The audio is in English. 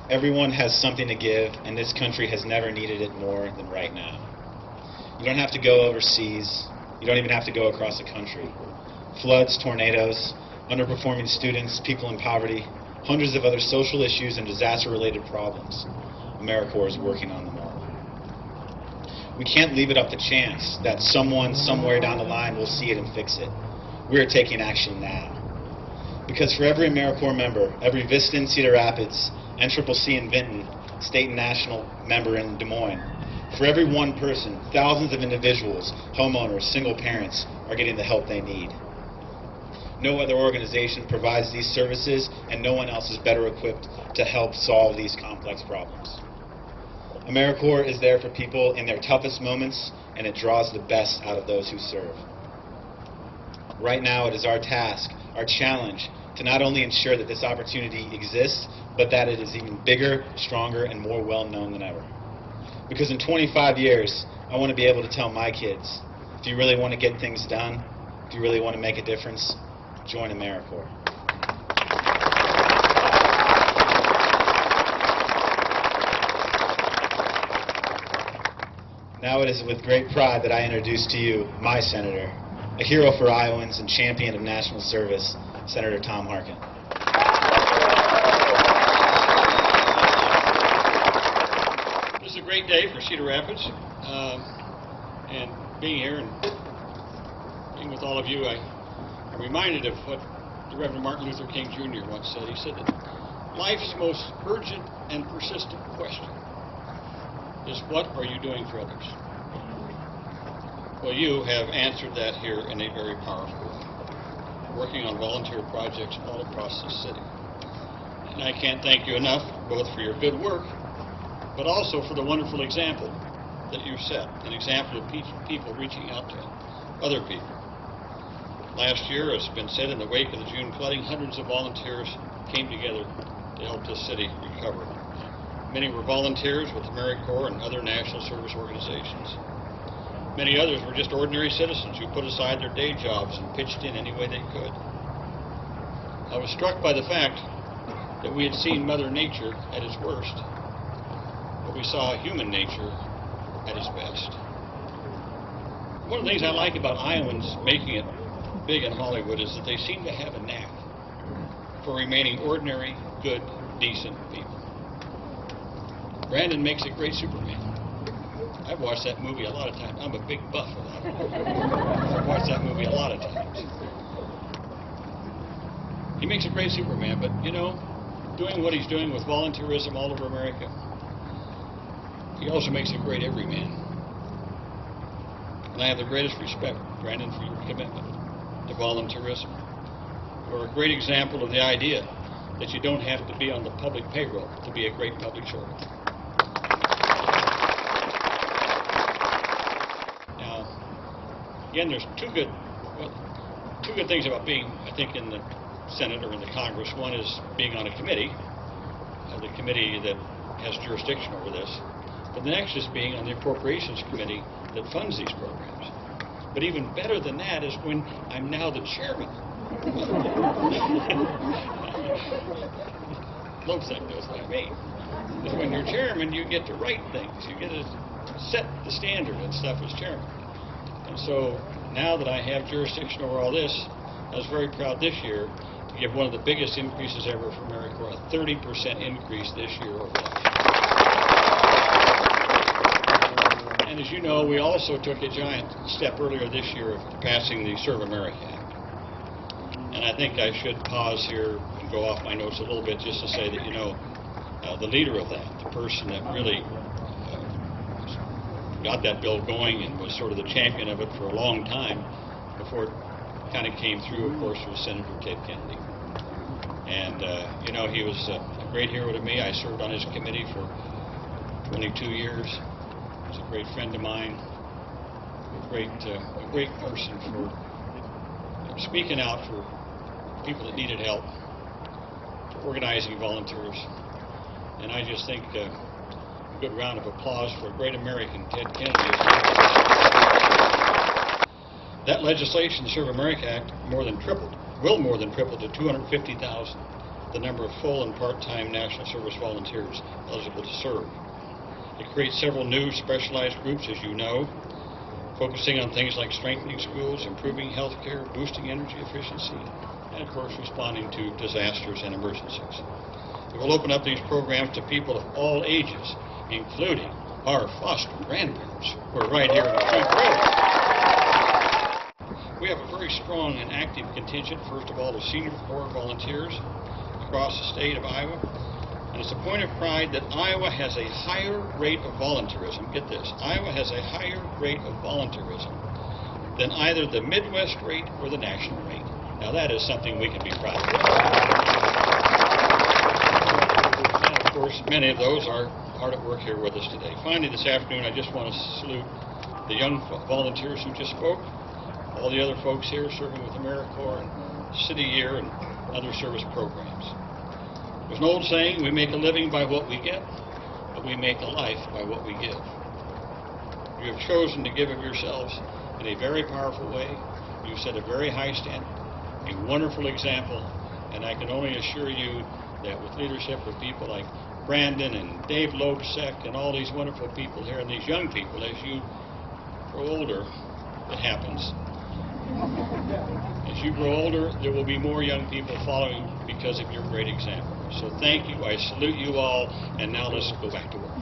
Everyone has something to give, and this country has never needed it more than right now. You don't have to go overseas. You don't even have to go across the country. Floods, tornadoes, underperforming students, people in poverty, hundreds of other social issues and disaster-related problems. AmeriCorps is working on them all. We can't leave it up to chance that someone somewhere down the line will see it and fix it. We're taking action now. Because for every AmeriCorps member, every Vista in Cedar Rapids, NCCC in Vinton, state and national member in Des Moines, for every one person, thousands of individuals, homeowners, single parents are getting the help they need. No other organization provides these services, and no one else is better equipped to help solve these complex problems. AmeriCorps is there for people in their toughest moments, and it draws the best out of those who serve. Right now, it is our task, our challenge, to not only ensure that this opportunity exists, but that it is even bigger, stronger, and more well-known than ever. Because in 25 years, I want to be able to tell my kids, if you really want to get things done, if you really want to make a difference, join AmeriCorps. Now it is with great pride that I introduce to you my senator, a hero for Iowans and champion of national service, Senator Tom Harkin. This is a great day for Cedar Rapids, and being here and being with all of you, I'm reminded of what the Reverend Martin Luther King Jr. once said. He said that life's most urgent and persistent question is, what are you doing for others? Well, you have answered that here in a very powerful way, working on volunteer projects all across the city. And I can't thank you enough, both for your good work, but also for the wonderful example that you've set, an example of people reaching out to other people. Last year, as has been said, in the wake of the June flooding, hundreds of volunteers came together to help this city recover. Many were volunteers with AmeriCorps and other national service organizations. Many others were just ordinary citizens who put aside their day jobs and pitched in any way they could. I was struck by the fact that we had seen Mother Nature at its worst, but we saw human nature at its best. One of the things I like about Iowans making it big in Hollywood is that they seem to have a knack for remaining ordinary, good, decent people. Brandon makes a great Superman. I've watched that movie a lot of times. I'm a big buff of that. I've watched that movie a lot of times. He makes a great Superman, but, you know, doing what he's doing with volunteerism all over America, he also makes a great everyman. And I have the greatest respect, Brandon, for your commitment to volunteerism. You're a great example of the idea that you don't have to be on the public payroll to be a great public servant. Now, again, there's two good things about being, I think, in the Senate or in the Congress. One is being on a committee, the committee that has jurisdiction over this. But the next is being on the Appropriations Committee that funds these programs. But even better than that is when I'm now the chairman. Love that goes like me. Is when you're chairman, you get to write things. You get to set the standard and stuff as chairman. And so now that I have jurisdiction over all this, I was very proud this year to give one of the biggest increases ever for AmeriCorps, a 30% increase this year over last year. And as you know, we also took a giant step earlier this year of passing the Serve America Act. And I think I should pause here and go off my notes a little bit just to say that, you know, the leader of that, the person that really got that bill going and was sort of the champion of it for a long time before it kind of came through, of course, was Senator Ted Kennedy. And, you know, he was a great hero to me. I served on his committee for 22 years. He's a great friend of mine, a great person for speaking out for people that needed help, for organizing volunteers. And I just think a good round of applause for a great American, Ted Kennedy. That legislation, the Serve America Act, will more than triple to $250,000 the number of full and part-time national service volunteers eligible to serve. It creates several new specialized groups, as you know, focusing on things like strengthening schools, improving health care, boosting energy efficiency, and of course responding to disasters and emergencies. It will open up these programs to people of all ages, including our foster grandparents who are right here in the front row. We have a very strong and active contingent, first of all, of senior corps volunteers across the state of Iowa. And it's a point of pride that Iowa has a higher rate of volunteerism. Get this, Iowa has a higher rate of volunteerism than either the Midwest rate or the national rate. Now that is something we can be proud of. And of course, many of those are hard at work here with us today. Finally, this afternoon, I just want to salute the young volunteers who just spoke, all the other folks here serving with AmeriCorps and City Year and other service programs. There's an old saying, we make a living by what we get, but we make a life by what we give. You have chosen to give of yourselves in a very powerful way. You've set a very high standard, a wonderful example, and I can only assure you that with leadership of people like Brandon and Dave Lobsek and all these wonderful people here and these young people, as you grow older, it happens. As you grow older, there will be more young people following because of your great example. So thank you. I salute you all. And now let's go back to work.